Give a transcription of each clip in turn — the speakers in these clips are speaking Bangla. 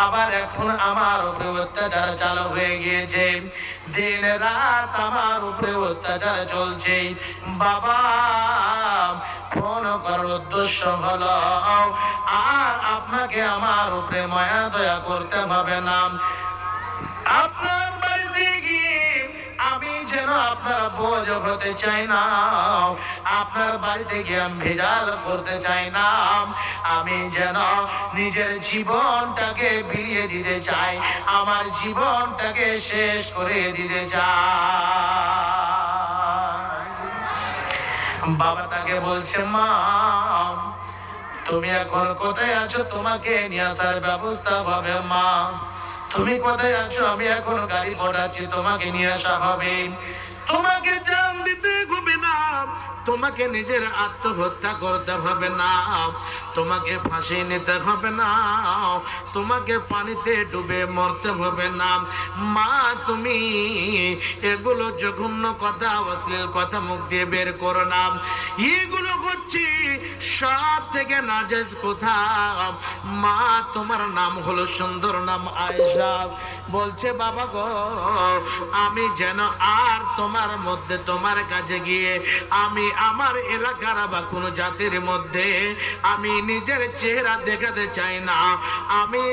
আবার এখন আমার উপরে অত্যাচার চালু হয়ে গিয়েছে, দিন রাত আমার উপরে অত্যাচার চলছে। বাবা, ফোন করার উদ্দেশ্য হলো আর আপনাকে আমার উপরে মায়া দয়া করতে হবে না। আপনার বাড়িতে গিয়ে আমি যেন আপনার বোঝ হতে চাই না, আপনার বাড়িতে গিয়ে আমি ভেজাল করতে চাই না, আমি যেন নিজের জীবনটাকে বিলিয়ে দিতে চাই, আমার জীবনটাকে শেষ করে দিতে চাই। বাবা তাকে বলছে, মা তুমি এখন কোথায় আছো? তোমাকে নিয়ে আসার ব্যবস্থা হবে। মা তুমি কোথায় আছো? আমি এখন গাড়ি পাঠাচ্ছি, তোমাকে নিয়ে আসা হবে। তোমাকে জান দিতে হবে না, তোমাকে নিজের আত্মহত্যা করতে হবে না, তোমাকে ফাঁসি নিতে হবে না, তোমাকে পানিতে ডুবে মরতে হবে না। মা তুমি এগুলো জঘন্য কথা, অশ্লীল কথা মুখ দিয়ে বের করো না, এগুলো হচ্ছে সব থেকে নাজায়েজ কথা। মা তোমার নাম হলো সুন্দর নাম আয়েশা। বলছে বাবা গো, আমি যেন আর তোমার মধ্যে তোমার কাছে গিয়ে আমি আমার এলাকার বা কোনো জাতির মধ্যে আমি নিজের চেহারা দেখাতে চাই না, আমি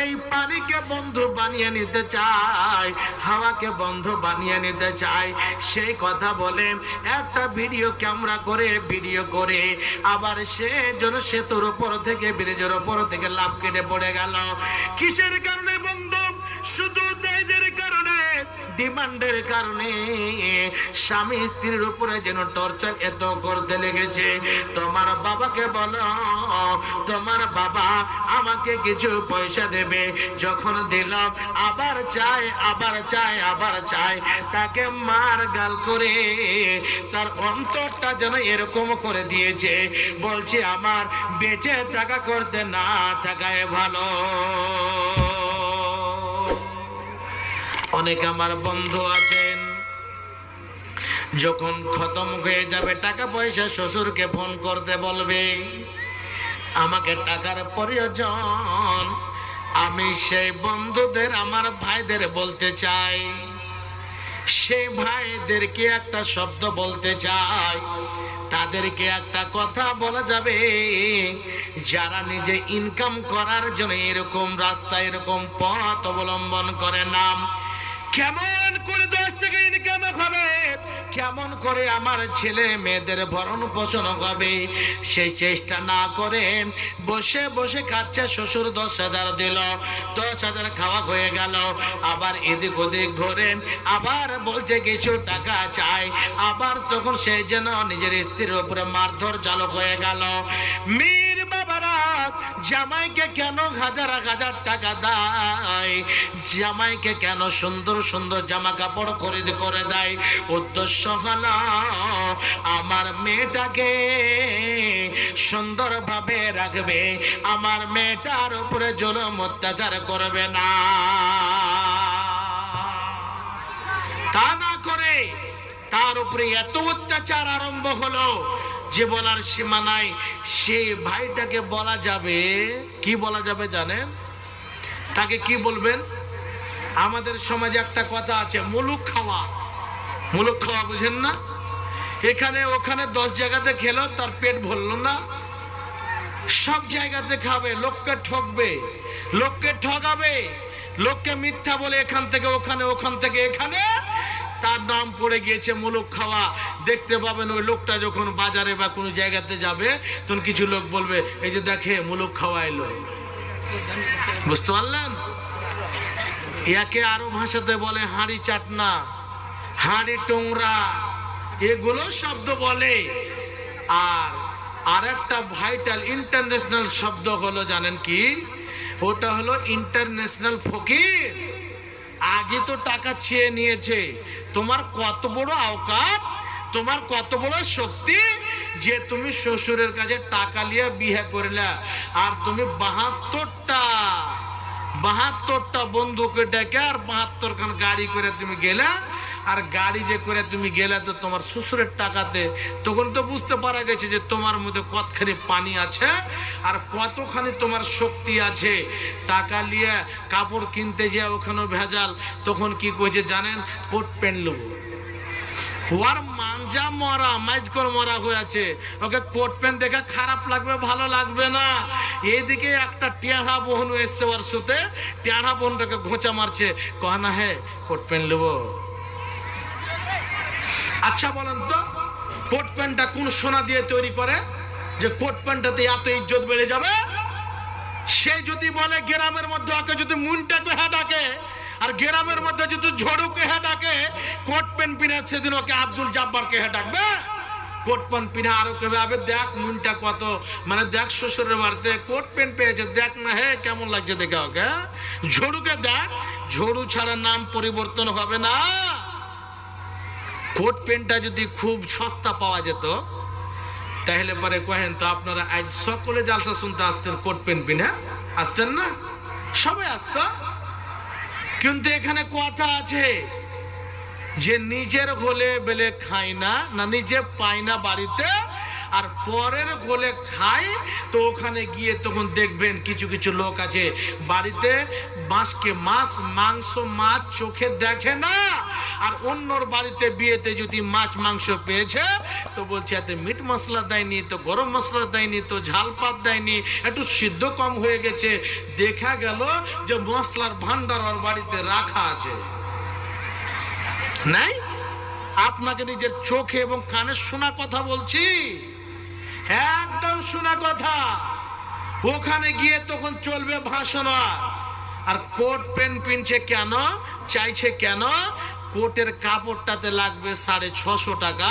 এই পানিকে বন্ধু বানিয়ে নিতে চাই, হাওয়াকে বন্ধু বানিয়ে নিতে চাই। সেই কথা বলে একটা ভিডিও ক্যামেরা করে ভিডিও করে আবার সে যেন সেতুর উপর থেকে ব্রিজের উপর থেকে লাফ কেটে পড়ে গেল। কিসের কারণে বন্ধু? শুধু তেজের কারণে, ডিমান্ডের কারণে। স্বামী স্ত্রীর উপরে যেন টর্চার এত করতে লেগেছে। তোমার বাবাকে বলো, তোমার বাবা আমাকে কিছু পয়সা দেবে। যখন দিলাম আবার চাই, আবার চাই, আবার চাই। তাকে মার গাল করে তার অন্তরটা যেন এরকম করে দিয়েছে, বলছে আমার বেঁচে থাকা করতে না থাকায় ভালো। অনেক আমার বন্ধু আছেন, যখন খতম হয়ে যাবে টাকা পয়সা শ্বশুরকে ফোন করতে বলবে, আমাকে টাকার প্রয়োজন। আমি সেই বন্ধুদের, আমার ভাইদের বলতে চাই, সেই ভাইদেরকে একটা শব্দ বলতে চাই, তাদেরকে একটা কথা বলা যাবে, যারা নিজে ইনকাম করার জন্য এরকম রাস্তা, এরকম পথ অবলম্বন করে না। কেমন করে 10 টাকা ইনকাম হবে, কেমন করে আমার ছেলে মেয়েদের ভরণ পোষণ হবে, সেই চেষ্টা না করে বসে বসে খাচ্ছে। শ্বশুর 10,000 দিল, 10,000 খাওয়া হয়ে গেল, আবার এদিক ওদিক ঘুরে আবার বলছে কিছু টাকা চাই, আবার তখন সেই যেন নিজের স্ত্রীর উপরে মারধর চালু হয়ে গেল। মীর বাবারা জামাইকে কেন হাজার হাজার টাকা দেয়, জামাইকে কেন সুন্দর সুন্দর জামা কাপড় খরিদ করে দেয়? উদ্দেশ্য হলো আমার মেয়েটাকে সুন্দরভাবে রাখবে, আমার মেয়েটার উপরে জুলুম অত্যাচার করবে না। তা না করে তার উপরে এত অত্যাচার আরম্ভ হলো যে বলার সীমা নাই। সে ভাইটাকে বলা যাবে কি? বলা যাবে জানেন? তাকে কি বলবেন? আমাদের সমাজে একটা কথা আছে, মুলুক খাওয়া। মুলুক খাওয়া বুঝেন না? এখানে ওখানে 10 জায়গাতে খেলো, তার পেট ভরলো না, সব জায়গাতে খাবে, লোককে ঠকবে, লোককে ঠকাবে, লোককে মিথ্যা বলে এখান থেকে ওখানে, ওখান থেকে এখানে, তার নাম পড়ে গিয়েছে মুলুক খাওয়া। দেখতে পাবেন ওই লোকটা যখন বাজারে বা কোনো জায়গাতে যাবে, তখন কিছু লোক বলবে, এই যে দেখে মুলুক খাওয়া এলো। বুঝতে পারলেন? ইয়াকে আরো ভাষাতে বলে হাঁড়ি চাটনা, হাঁড়ি টোংরা, এগুলো শব্দ বলে। আর একটা ভাইটাল ইন্টারন্যাশনাল শব্দ হলো জানেন কি? ওটা হলো ইন্টারন্যাশনাল ফকির। আগে তো টাকা চেয়ে নিয়েছে। তোমার কত বড় আওকাত, তোমার কত বড় শক্তি যে তুমি শ্বশুরের কাছে টাকা নিয়ে বিয়ে করলা, আর তুমি 72টা বন্ধুকে ডেকে আর 72 খান গাড়ি করে তুমি গেলা, আর গাড়ি যে করে তুমি গেলে তো তোমার শ্বশুরের টাকাতে, তখন তো বুঝতে পারা গেছে যে তোমার মধ্যে কতখানি পানি আছে আর কতখানি তোমার শক্তি আছে। টাকা নিয়ে কাপড় কিনতে যায়, ওখানেও ভেজাল। তখন কি করছে জানেন? কোট প্যান্ট নেবো। ওর মাঞ্জা মরা, মাইজকর মরা হয়েছে, ওকে কোট প্যান্ট দেখে খারাপ লাগবে, ভালো লাগবে না। এইদিকে একটা টেढ़ा বোন এসছে ওর সাথে, টেढ़ा বোনটাকে ঘোঁচা মারছে, কহনা হ্যাঁ কোট প্যান্ট নেবো। আচ্ছা বলেন তো, কোট প্যান্টটা কোন সোনা দিয়ে তৈরি করে যে কোট প্যান্টটাতে এত ইজ্জত বেড়ে যাবে? সে যদি বলে গ্রামের মধ্যে ওকে যদি মুনটাকে হ্যাঁ ডাকে, আর গ্রামের মধ্যে যদি ঝড়ুকে হ্যাঁ ডাকে, কোট প্যান্ট পিনে সেদিন ওকে আব্দুল জব্বারকে হ্যাঁ ডাকবে। কোট প্যান্ট পিনে আরো কেবে আবে দেখ মুনটা কত, মানে দেখ শ্বশুরের বাড়িতে কোট প্যান্ট পেয়েছে, দেখ না হে কেমন লাগছে দেখে ওকে। ঝড়ুকে দেখ, ঝড়ু ছাড়া নাম পরিবর্তন হবে না। কোট প্যান্টটা যদি খুব সস্তা পাওয়া যেত তাহলে পরে কহেন তো আপনারা আজ সকলে জালসা শুনতে আসতেন কোট প্যান্ট পিনে? আসতেন না? সবাই আসতো। কিন্তু এখানে কথা আছে যে নিজের হলে বেলে খাই না, না নিজে পাই না বাড়িতে, আর পরের হলে খাই। তো ওখানে গিয়ে তখন দেখবেন কিছু কিছু লোক আছে বাড়িতে মাছকে মাছ, মাংস মাছ চোখে দেখে না, আর অন্যর বাড়িতে বিয়েতে যদি মাছ মাংস পেয়েছে তো বলছে এতে মিট মশলা দেয়নি, তো গরম মশলা দেয়নি, তো ঝাল পাত দেয়নি, একটু সিদ্ধ কম হয়ে গেছে। দেখা গেল যে মশলার ভান্ডার ওর বাড়িতে রাখা আছে। নাই? আপনাকে নিজের চোখে এবং কানে শোনা কথা বলছি, একদম শোনা কথা। ওখানে গিয়ে তখন চলবে ভাষণ। আর কোট প্যান্ট পিনছে কেন, চাইছে কেন? কোটের কাপড়টাতে লাগবে 650 টাকা,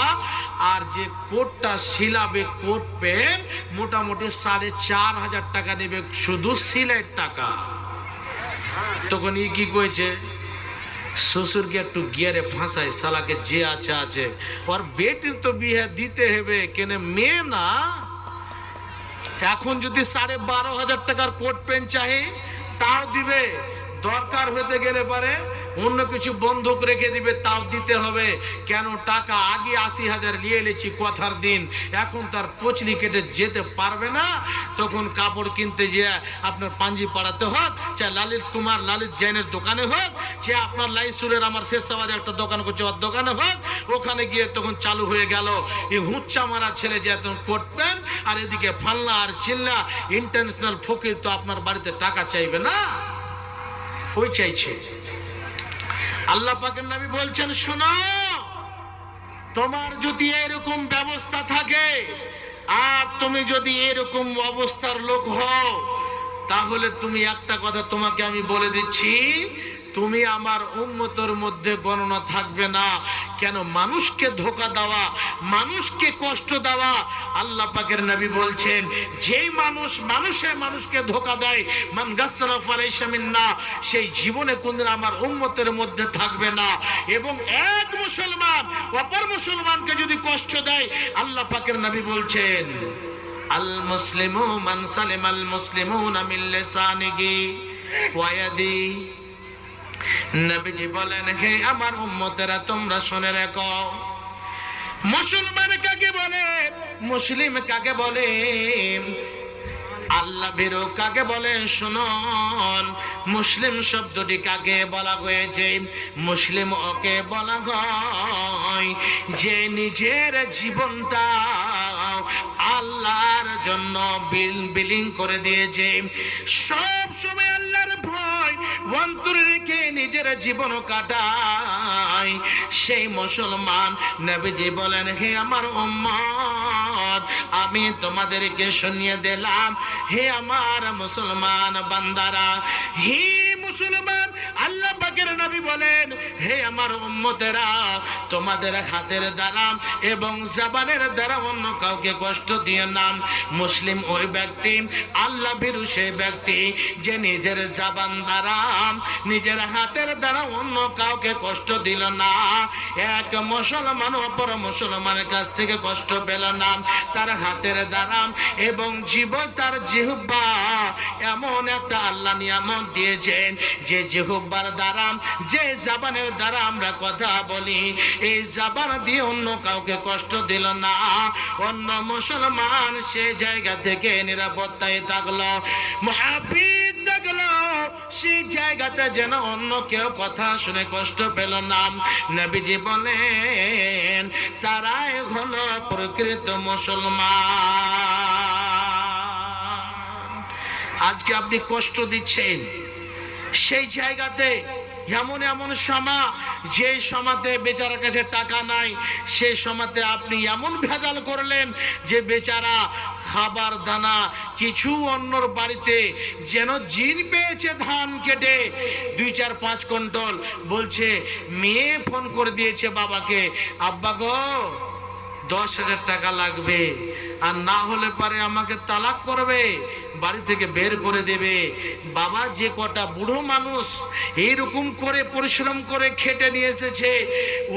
আর যে কোটটা সিলাবে কোট প্যান্ট মোটামুটি 4500 টাকা নেবে শুধু সিলাইয়ের টাকা। তখন ই কি কইছে, শ্বশুরকে একটু গিয়ারে ফাঁসায়, শালাকে যে আছে আছে, ওর বেটির তো বিয়ে দিতে হবে, কেন মেয়ে না। এখন যদি 12,500 টাকার কোট প্যান্ট চাই তাও দিবে, দরকার হতে গেলে পারে অন্য কিছু বন্ধক রেখে দিবে, তাও দিতে হবে। কেন? টাকা আগে 80,000 নিয়ে এলেছি কথার দিন, এখন তার পচলি কেটে যেতে পারবে না। তখন কাপড় কিনতে গিয়ে আপনার পাঞ্জি পাড়াতে হোক, চাই লালিত কুমার লালিত জৈনের দোকানে হোক, যে আপনার লাইসুলের আমার শেরশাবাদে একটা দোকান করছে ওর দোকানে হোক, ওখানে গিয়ে তখন চালু হয়ে গেল এই হুচ্চা মারা ছেলে যে তখন কোট প্যান্ট, আর এদিকে ফাল্লা আর চিল্লা ইন্টারন্যাশনাল ফকির তো আপনার বাড়িতে টাকা চাইবে না, ওই চাইছে। আল্লাহ পাকের নবী বলছেন, শোনো, তোমার যদি এরকম ব্যবস্থা থাকে আর তুমি যদি এরকম অবস্থার লোক হও, তাহলে তুমি একটা কথা তোমাকে আমি বলে দিচ্ছি, তুমি আমার উম্মতের মধ্যে গণনা থাকবে না। কেন? মানুষকে ধোঁকা দেওয়া, মানুষকে কষ্ট দেওয়া। আল্লাহ পাকের নবী বলছেন, যেই মানুষ মানুষকে ধোঁকা দেয়, মান গাসসানা ফালাইসা মিন্না, সেই জীবনে কোনদিন আমার উম্মতের মধ্যে থাকবে না। এবং এক মুসলমান অপর মুসলমানকে যদি কষ্ট দেয়, আল্লাহ পাকের নবী বলছেন, আল মুসলিমু মান সালিমাল মুসলিমুনা মিন লিসানিহি ওয়া ইয়াদিহি। নবীজি বলেন, হে আমার উম্মতেরা তোমরা শুনে রাখো, মুসলমান কাকে বলে, মুসলিম কাকে বলে, আল্লাহ ভীরু কাকে বলে। শুনুন, মুসলিম শব্দটি কাকে বলা হয়েছে? মুসলিম ওকে বলা হয় যে নিজের জীবনটা আল্লাহর জন্য বিলিং করে দিয়েছে, সব সময় আল্লাহর ভয় অন্তরে রেখে নিজের জীবন কাটায়, সেই মুসলমান। নবীজি বলেন, হে আমার উম্মত, আমি তোমাদেরকে শুনিয়ে দিলাম, হে আমার মুসলমান বান্দারা, হে মুসলমান, আল্লাহ পাকের নবী বলেন, হে আমার উম্মতেরা, তোমাদের হাতের দ্বারা এবং জবানের দ্বারা অন্য কাউকে কষ্ট দিয়ে নাম। মুসলিম ওই ব্যক্তি, আল্লাহ ভীরু সেই ব্যক্তি যে নিজের জবান দ্বারা নিজের হাতের দ্বারা অন্য কাউকে কষ্ট দিল না। এক মুসলমান অপর মুসলমানের কাছ থেকে কষ্ট পেল না, তার হাতের দ্বারা এবং জীবন তার জিহ্বা এমন একটা আল্লাহ নিয়ামত দিয়েছেন, যে জিহ্বার দ্বারা, যে জবানের দ্বারা আমরা কথা বলি, এই জবান দিয়ে অন্য কাউকে কষ্ট দিল না, অন্য মুসলমান সে জায়গা থেকে নিরাপত্তায় থাকলো, মুহাফিজ থাকলো, সেই জায়গাতে যেন অন্য কেউ কথা শুনে কষ্ট পেল না। নবীজি বলেন তারাই হলো প্রকৃত মুসলমান। আজকে আপনি কষ্ট দিচ্ছেন সেই জায়গাতে, এমন এমন সময়, যে সময়তে বেচারার কাছে টাকা নাই, সেই সময়তে আপনি এমন ভেজাল করলেন যে বেচারা খাবার দানা কিছু অন্যর বাড়িতে যেন জিন পেয়েছে ধান কেটে 2-4-5 কুইন্টাল, বলছে মেয়ে ফোন করে দিয়েছে বাবাকে, আব্বা গো 10,000 টাকা লাগবে, আর না হলে পারে আমাকে তালাক করবে, বাড়ি থেকে বের করে দেবে। বাবা যে কটা বুড়ো মানুষ এইরকম করে পরিশ্রম করে খেটে নিয়ে এসেছে,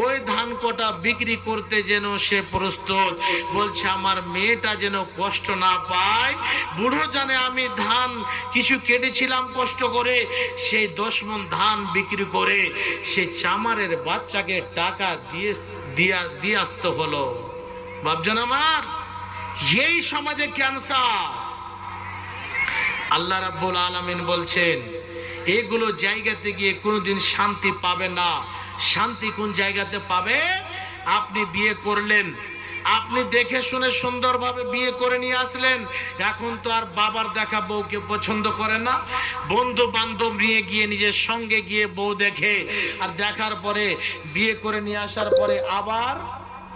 ওই ধান কটা বিক্রি করতে যেন সে প্রস্তুত। বলছে আমার মেয়েটা যেন কষ্ট না পায়, বুড়ো জানে আমি ধান কিছু কেটেছিলাম কষ্ট করে, সেই 10 মণ ধান বিক্রি করে সে চামারের বাচ্চাকে টাকা দিয়ে আসতে হলো। ভাবছেন আমার এই সমাজে ক্যান্সার। আল্লাহ রাব্বুল আলামিন বলছেন এগুলো জায়গাতে গিয়ে কোনোদিন শান্তি পাবে না। শান্তি কোন জায়গাতে পাবে? আপনি বিয়ে করলেন, আপনি দেখে শুনে সুন্দরভাবে বিয়ে করে নিয়ে আসলেন, এখন তো আর বাবার দেখা বউকে পছন্দ করে না, বন্ধু বান্ধব নিয়ে গিয়ে নিজের সঙ্গে গিয়ে বউ দেখে, আর দেখার পরে বিয়ে করে নিয়ে আসার পরে আবার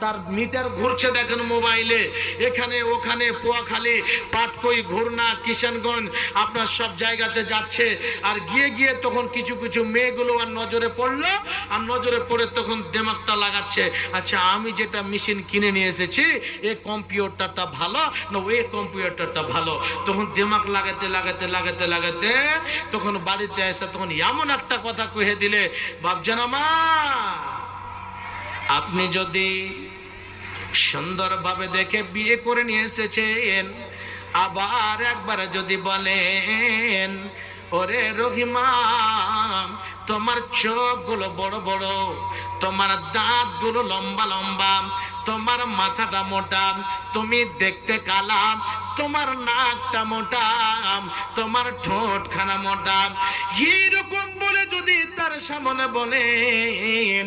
তার মিটার ঘুরছে দেখেন মোবাইলে, এখানে ওখানে, পোয়াখালী, পাটকই, ঘুরনা, কিষানগঞ্জ, আপনার সব জায়গাতে যাচ্ছে। আর গিয়ে গিয়ে তখন কিছু কিছু মেয়েগুলো আর নজরে পড়লো, আর নজরে পড়ে তখন দিমাগটা লাগাচ্ছে, আচ্ছা আমি যেটা মেশিন কিনে নিয়ে এসেছি এই কম্পিউটারটা ভালো না ওই কম্পিউটারটা ভালো। তখন দিমাগ লাগাতে লাগাতে লাগাতে লাগাতে তখন বাড়িতে এসে তখন এমন একটা কথা কহে দিলে, ভাবছেন আমার আপনি যদি সুন্দরভাবে দেখে বিয়ে করে নিয়ে এসেছেন, আবার একবার যদি বলেন ওরে রহিমা তোমার চোখগুলো বড় বড়, তোমার দাঁতগুলো লম্বা লম্বা, তোমার মাথাটা মোটা, তুমি দেখতে কালা, তোমার নাকটা মোটা, তোমার ঠোঁটখানা মোটা, এইরকম বলে যদি তার সামনে বলেন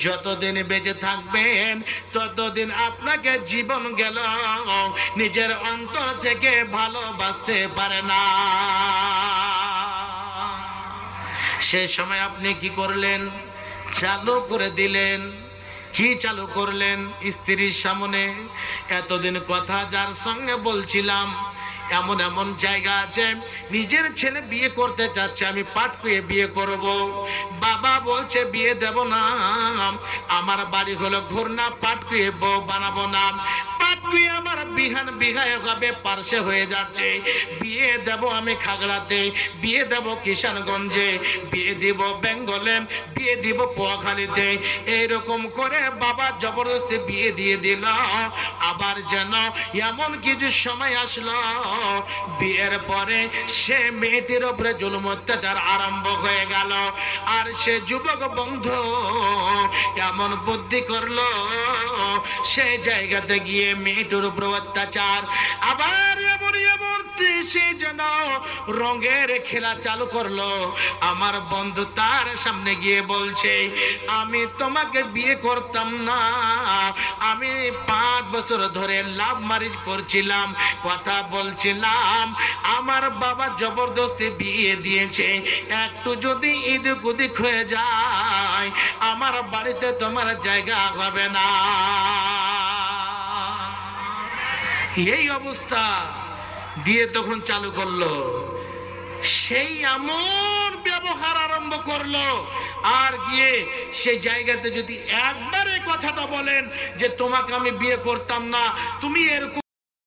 যতদিন বেঁচে থাকবেন ততদিন আপনাকে জীবন গেল নিজের অন্তর থেকে ভালোবাসতে পারে না। সে সময় আপনি কি করলেন? চালু করে দিলেন। কি চালু করলেন? স্ত্রীর সামনে এতদিন কথা যার সঙ্গে বলছিলাম, এমন এমন জায়গা আছে নিজের ছেলে বিয়ে করতে চাচ্ছে, আমি পাটকুয়ে বিয়ে করব, বাবা বলছে বিয়ে দেব না, আমার বাড়ি হলো ঘুরনা, পাটকুয়ে বউ বানাবো না, পাটকুয়ে আমার বিহান বিঘায় হবে পার্শ্বে হয়ে যাচ্ছে, বিয়ে দেব আমি খাগড়াতে, বিয়ে দেব কিষানগঞ্জে, বিয়ে দিব বেঙ্গলে, বিয়ে দিব পোয়াখালীতে, এইরকম করে বাবা জবরদস্তি বিয়ে দিয়ে দিল। আবার যেন এমন কিছু সময় আসলো বিয়ের পরে সে মেয়েটির উপরে জুলুম অত্যাচার আরম্ভ হয়ে গেল, আর সে যুবক বন্ধু এমন বুদ্ধি করলো সে জায়গাতে গিয়ে মেয়েটির উপর অত্যাচার, আবার এমন এমন সে যেন রঙের খেলা চালু করলো। আমার বন্ধু তার সামনে গিয়ে বলছে আমি তোমাকে বিয়ে করতাম না, আমি 5 বছর ধরে লাভ ম্যারেজ করছিলাম, কথা বলছিলাম, আমার বাবা জবরদস্তি বিয়ে দিয়েছে, একটু যদি ইদিক উদিক হয়ে যায় আমার বাড়িতে তোমার জায়গা হবে না। এই অবস্থা দিয়ে তখন চালু করলো, সেই এমন ব্যবহার আরম্ভ করলো। আর গিয়ে সেই জায়গাতে যদি একবারে কথাটা বলেন যে তোমাকে আমি বিয়ে করতাম না, তুমি এরকম